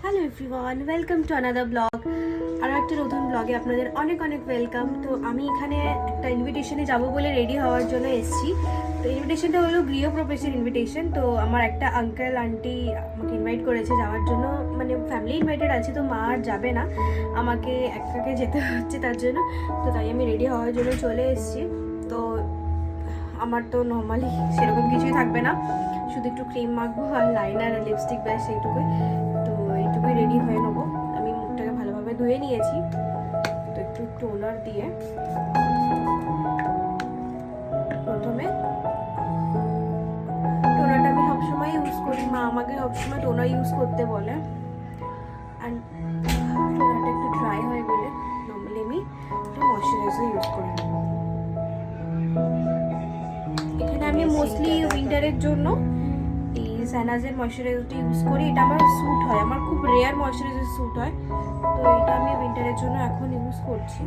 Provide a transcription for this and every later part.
Hello everyone, welcome to another blog. আরও একটা নতুন ব্লগে আপনাদের অনেক অনেক ওয়েলকাম। তো আমি এখানে একটা ইনভিটেশনে যাব বলে রেডি হওয়ার জন্য এসেছি। তো ইনভিটেশনটা হলো গৃহপ্রবেশের ইনভিটেশন। তো আমার একটা আঙ্কেল আন্টি আমাকে ইনভাইট করেছে যাওয়ার জন্য, মানে ফ্যামিলি ইনভাইটেড আছে, তো মা আর যাবে না, আমাকে একাকে যেতে হচ্ছে তার জন্য। তো তাই আমি রেডি হওয়ার জন্য চলে এসেছি। তো আমার তো নর্মালি সেরকম কিছুই থাকবে না, শুধু একটু ক্রিম মাখবো আর লাইনার আর লিপস্টিক, ব্যাস এইটুকুই। তো এইটুকুই রেডি হয়ে নেবো। আমি মুখটাকে ভালোভাবে ধুয়ে নিয়েছি, তো একটু টোনার দিয়ে প্রথমে, টোনারটা আমি সবসময় ইউজ করি, মা আমাকে সবসময় টোনার ইউজ করতে বলে। অ্যান্ড টোনারটা একটু ড্রাই হয়ে গেলে নর্মালি আমি একটু ময়শ্চারাইজার ইউজ করি। এখানে আমি মোস্টলি উইন্টারের জন্য এই স্যানাজের ময়শ্চারাইজারটা ইউজ করি। এটা আমার স্যুট হয়, আমার খুব রেয়ার ময়শ্চারাইজার স্যুট হয়, তো এটা আমি উইন্টারের জন্য এখন ইউজ করছি।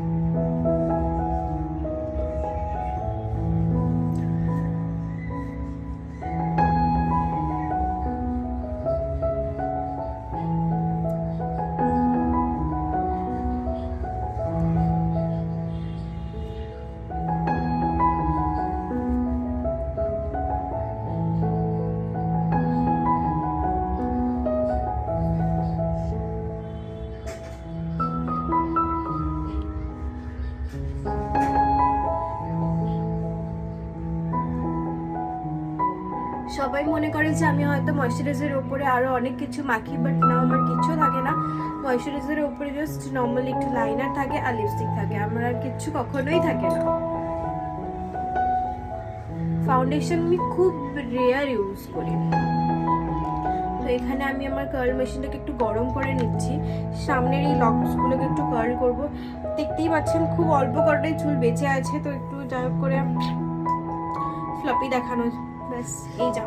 সবাই মনে করে যে আমি হয়তো ময়শ্চারাইজারের উপরে আরও অনেক কিছু মাখি, বাট না, আমার কিছু থাকে না। ময়শ্চারাইজারের উপরে জাস্ট নর্মালি একটু লাইনার থাকে আর লিপস্টিক থাকে, আমার আর কিচ্ছু কখনোই থাকে না। ফাউন্ডেশন আমি খুব রেয়ার ইউজ করি। তো এখানে আমি আমার কার্ল মেশিনটাকে একটু গরম করে নিচ্ছি, সামনের এই লকসগুলোকে একটু কার্ল করব। দেখতেই পাচ্ছেন খুব অল্প কটাই চুল বেঁচে আছে, তো একটু যা হোক করে ফ্লপি দেখানো, ব্যাস এই যা।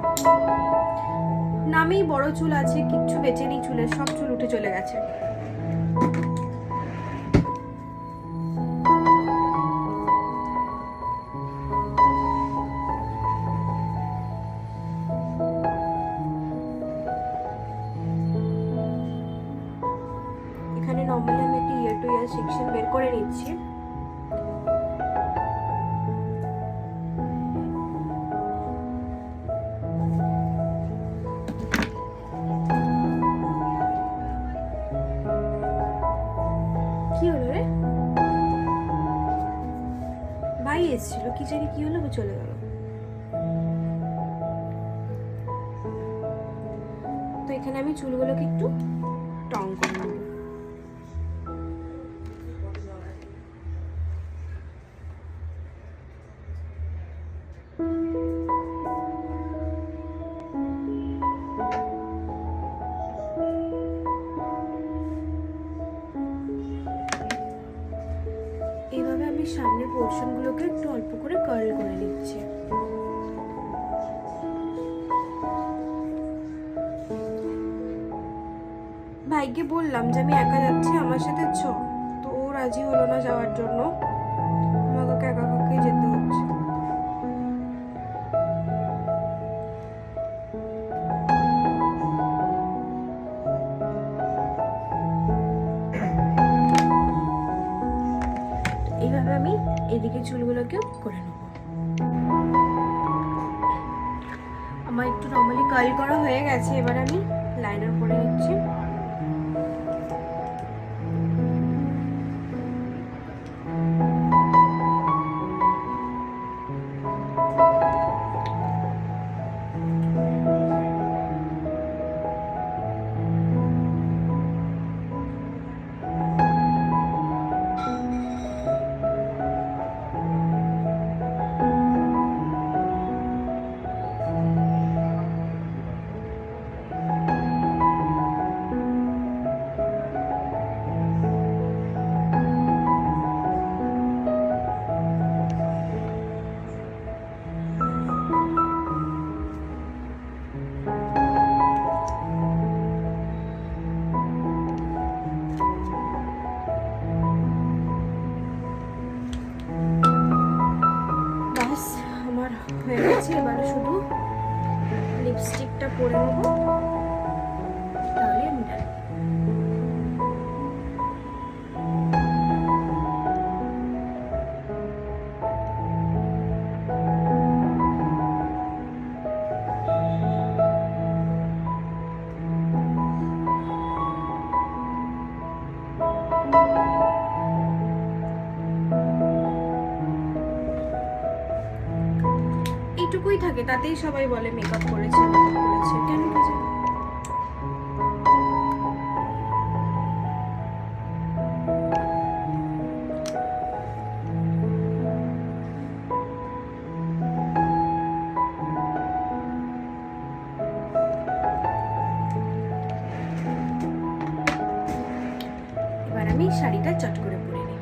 নামেই বড় চুল আছে, কিচ্ছু বেঁচে নেই চুলের, সব চুল উঠে চলে গেছে। এখানে নর্মালি আমি একটা ইয়ার টু ইয়ার সেকশন বের করে নিচ্ছি। কি হলো রে? ভাই এসেছিল, কি জানি কি হলো, চলে গেল। তো এখানে আমি চুলগুলোকে একটু টং করে নেব। এইভাবে আমি সামনের পোর্শনগুলোকে একটু অল্প করে কার্ল করে নিচ্ছি। ভাইকে বললাম যে আমি একা যাচ্ছি, আমার সাথে চ, তো ও রাজি হলো না যাওয়ার জন্য, আমাকে একা একাই যেতে হচ্ছে। এইভাবে আমি এদিকে চুলগুলোকে করে নেব। আমার একটু নর্মালি কার্ল করা হয়ে গেছে, এবার আমি লাইনার করে নিচ্ছি। থাকে তাতেই সবাই বলে মেকআপ করেছে কেন কি জানি। এবার আমি শাড়িটা চট করে পরে নিই।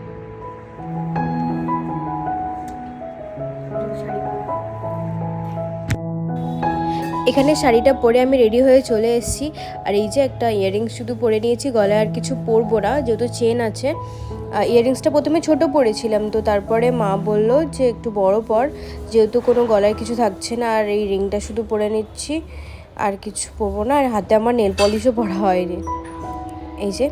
এখানে শাড়িটা পরে আমি রেডি হয়ে চলে এসেছি। আর এই যে একটা ইয়াররিংস শুধু পরে নিয়েছি, গলায় আর কিছু পরবো না যেহেতু চেন আছে। ইয়াররিংসটা প্রথমে ছোট পরেছিলাম, তো তারপরে মা বলল যে একটু বড় পর, যেহেতু কোনো গলায় কিছু থাকছে না। আর এই রিংটা শুধু পরে নিচ্ছি, আর কিছু পরবো না। আর হাতে আমার নেল পলিশও পরা হয়নি। এই যে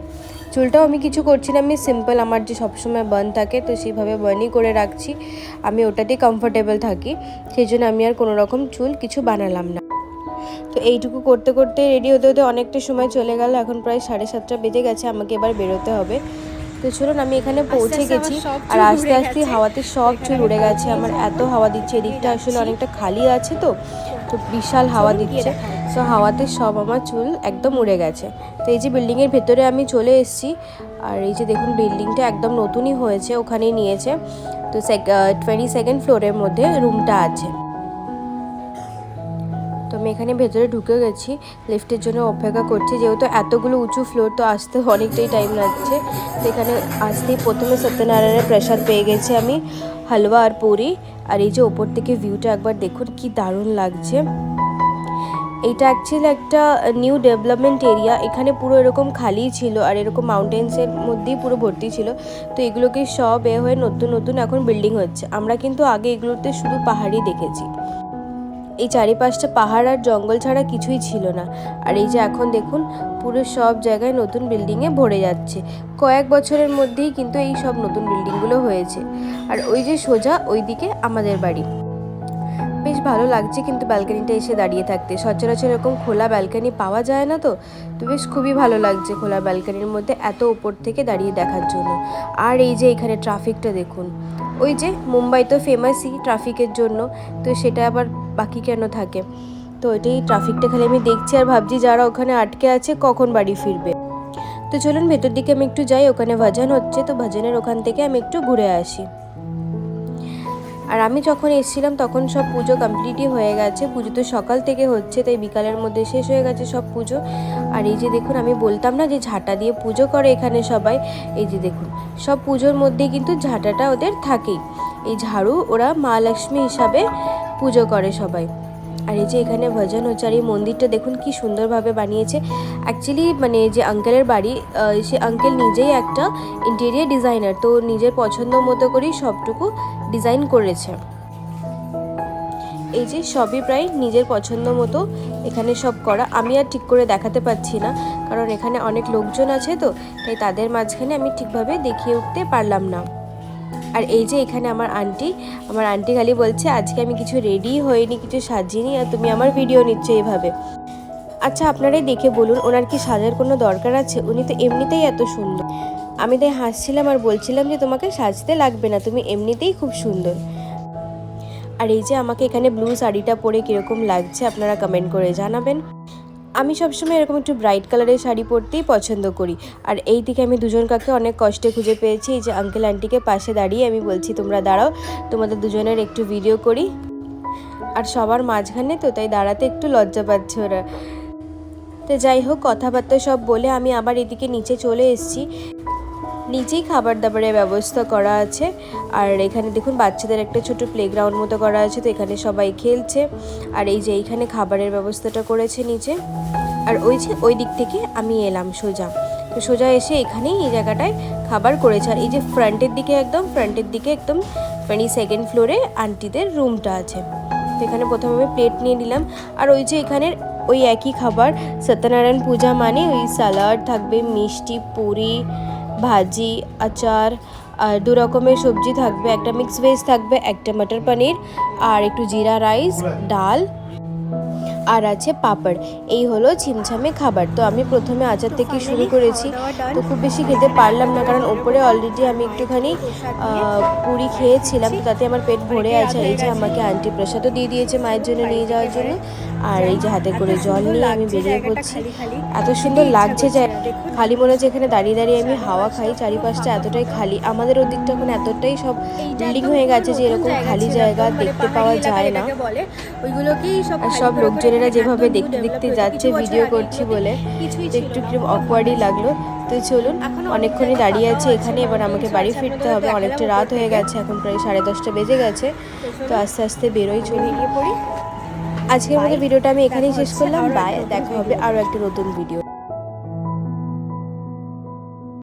চুলটাও আমি কিছু করছি না, আমি সিম্পল আমার যে সবসময় বার্ন থাকে তো সেইভাবে বার্নই করে রাখছি। আমি ওটাতেই কমফোর্টেবল থাকি, সেই জন্য আমি আর কোনো রকম চুল কিছু বানালাম না। তো এইটুকু করতে করতে রেডি হতে হতে অনেকটা সময় চলে গেল। এখন প্রায় 7:30 বেজে গেছে, আমাকে এবার বেরোতে হবে। তো চলুন, আমি এখানে পৌঁছে গেছি। আর আস্তে আস্তে হাওয়াতে সব চুল উড়ে গেছে। আমার এত হাওয়া দিচ্ছে, এদিকটা আসলে অনেকটা খালি আছে তো বিশাল হাওয়া দিচ্ছে। তো হাওয়াতে সব আমার চুল একদম উড়ে গেছে। তো এই যে বিল্ডিংয়ের ভেতরে আমি চলে এসেছি। আর এই যে দেখুন, বিল্ডিংটা একদম নতুনই হয়েছে, ওখানেই নিয়েছে। তো 22nd ফ্লোরের মধ্যে রুমটা আছে। তো আমি এখানে ভেতরে ঢুকে গেছি, লিফটের জন্য অপেক্ষা করছি। যেহেতু এতগুলো উঁচু ফ্লোর, তো আসতে অনেকটাই টাইম লাগছে। তো এখানে আসতেই প্রথমে সত্যনারায়ণের প্রসাদ পেয়ে গেছি আমি, হালুয়া আর পুরি। আর এই যে ওপর থেকে ভিউটা একবার দেখুন, কি দারুণ লাগছে। এইটা অ্যাকচুয়ালি একটা নিউ ডেভেলপমেন্ট এরিয়া। এখানে পুরো এরকম খালি ছিল, আর এরকম মাউন্টেন্সের মধ্যেই পুরো ভর্তি ছিল। তো এগুলোকে সব হয়ে নতুন নতুন এখন বিল্ডিং হচ্ছে। আমরা কিন্তু আগে এগুলোতে শুধু পাহাড়ই দেখেছি। এই চারিপাশটা পাহাড় আর জঙ্গল ছাড়া কিছুই ছিল না। আর এই যে এখন দেখুন, পুরো সব জায়গায় নতুন বিল্ডিংয়ে ভরে যাচ্ছে। কয়েক বছরের মধ্যেই কিন্তু এই সব নতুন বিল্ডিংগুলো হয়েছে। আর ওই যে সোজা ওইদিকে আমাদের বাড়ি। বেশ ভালো লাগছে কিন্তু ব্যালকনিটা এসে দাঁড়িয়ে থাকতে। সচরাচর এরকম খোলা ব্যালকনি পাওয়া যায় না, তো বেশ খুবই ভালো লাগছে খোলা ব্যালকনির মধ্যে এত উপর থেকে দাঁড়িয়ে দেখার জন্য। আর এই যে এখানে ট্রাফিকটা দেখুন, ওই যে মুম্বাই তো ফেমাসই ট্রাফিকের জন্য, তো সেটা আবার বাকি কেন থাকে। তো ওইটাই ট্রাফিকটা খালি আমি দেখছি আর ভাবছি যারা ওখানে আটকে আছে কখন বাড়ি ফিরবে। তো চলুন ভেতর দিকে আমি একটু যাই, ওখানে ভজন হচ্ছে, তো ভজনের ওখান থেকে আমি একটু ঘুরে আসি। আর আমি যখন এসেছিলাম তখন সব পুজো কমপ্লিটই হয়ে গেছে। পুজো তো সকাল থেকে হচ্ছে, তাই বিকালের মধ্যে শেষ হয়ে গেছে সব পুজো। আর এই যে দেখুন, আমি বলতাম না যে ঝাঁটা দিয়ে পুজো করে এখানে সবাই, এই যে দেখুন সব পুজোর মধ্যেই কিন্তু ঝাঁটাটা ওদের থাকেই। এই ঝাড়ু ওরা মা লক্ষ্মী হিসাবে পুজো করে সবাই। আর এই যে এখানে ভজন হচ্ছে। আর এই মন্দিরটা দেখুন কি সুন্দরভাবে বানিয়েছে। অ্যাকচুয়ালি মানে যে আঙ্কেলের বাড়ি, সে আঙ্কেল নিজেই একটা ইন্টেরিয়ার ডিজাইনার, তো নিজের পছন্দ মতো করেই সবটুকু ডিজাইন করেছে। এই যে সবই প্রায় নিজের পছন্দ মতো এখানে সব করা। আমি আর ঠিক করে দেখাতে পারছি না, কারণ এখানে অনেক লোকজন আছে, তো তাই তাদের মাঝখানে আমি ঠিকভাবে দেখিয়ে উঠতে পারলাম না। আর এই যে এখানে আমার আন্টি খালি বলছে আজকে আমি কিছু রেডি হইনি, কিছু সাজিনি, আর তুমি আমার ভিডিও নিচ্ছ এইভাবে। আচ্ছা আপনারাই দেখে বলুন, ওনার কি সাজার কোনো দরকার আছে? উনি তো এমনিতেই এত সুন্দর। আমি তাই হাসছিলাম আর বলছিলাম যে তোমাকে সাজতে লাগবে না, তুমি এমনিতেই খুব সুন্দর। আর এই যে আমাকে এখানে ব্লু শাড়িটা পরে কীরকম লাগছে আপনারা কমেন্ট করে জানাবেন। আমি সবসময় এরকম একটু ব্রাইট কালারের শাড়ি পরতেই পছন্দ করি। আর এই দিকে আমি দুজন কাকে অনেক কষ্টে খুঁজে পেয়েছি। এই যে আঙ্কেল আন্টিকে পাশে দাঁড়িয়ে আমি বলছি তোমরা দাঁড়াও, তোমাদের দুজনের একটু ভিডিও করি। আর সবার মাঝখানে তো তাই দাঁড়াতে একটু লজ্জা পাচ্ছে ওরা। তো যাই হোক, কথাবার্তা সব বলে আমি আবার এদিকে নিচে চলে এসেছি। নিচেই খাবার দাবারের ব্যবস্থা করা আছে। আর এখানে দেখুন বাচ্চাদের একটা ছোট প্লেগ্রাউন্ড মতো করা আছে, তো এখানে সবাই খেলছে। আর এই যে এইখানে খাবারের ব্যবস্থাটা করেছে নিচে। আর ওই যে ওই দিক থেকে আমি এলাম সোজা, তো সোজা এসে এখানেই এই জায়গাটায় খাবার করেছে। আর এই যে ফ্রন্টের দিকে একদম 22nd ফ্লোরে আন্টিদের রুমটা আছে। তো এখানে প্রথমে আমি প্লেট নিয়ে নিলাম। আর ওই যে এখানের ওই একই খাবার, সত্যনারায়ণ পূজা মানে ওই স্যালাড থাকবে, মিষ্টি, পুরি, ভাজি, আচার, আর 2 রকমের সবজি থাকবে, একটা মিক্স ভেজ থাকবে, একটা মটর পনির, আর একটু জিরা রাইস, ডাল, আর আছে পাঁপড়। এই হলো ছিমছামে খাবার। তো আমি প্রথমে আচার থেকে শুরু করেছি, তো খুব বেশি খেতে পারলাম না, কারণ ওপরে অলরেডি আমি একটুখানি পুরি খেয়েছিলাম, তো তাতে আমার পেট ভরে আছে। এই যে আমাকে আন্টি প্রসাদও দিয়ে দিয়েছে মায়ের জন্য নিয়ে যাওয়ার জন্য, আর এই যে হাতে করে জল নিয়ে আমি বেরিয়ে পড়ছি। এত সুন্দর লাগছে যে খালি মনে হচ্ছে এখানে দাঁড়িয়ে দাঁড়িয়ে আমি হাওয়া খাই। চারিপাশটা এতটাই খালি, আমাদের ওদিকটা এখন এতটাই সব বিল্ডিং হয়ে গেছে যে এরকম খালি জায়গা দেখতে পাওয়া যায় না। আর সব লোকজনেরা যেভাবে দেখতে দেখতে যাচ্ছে ভিডিও করছি বলে একটু কিরকম অকওয়ার্ডই লাগলো। তো চলুন, অনেকক্ষণই দাঁড়িয়ে আছে এখানে, এবার আমাকে বাড়ি ফিরতে হবে। অনেকটা রাত হয়ে গেছে, এখন প্রায় 10:30 বেজে গেছে। তো আস্তে আস্তে বেরোই, চলুন। আজকের মতো ভিডিওটা আমি এখানেই শেষ করলাম। বাই, দেখা হবে আরও একটা নতুন ভিডিও।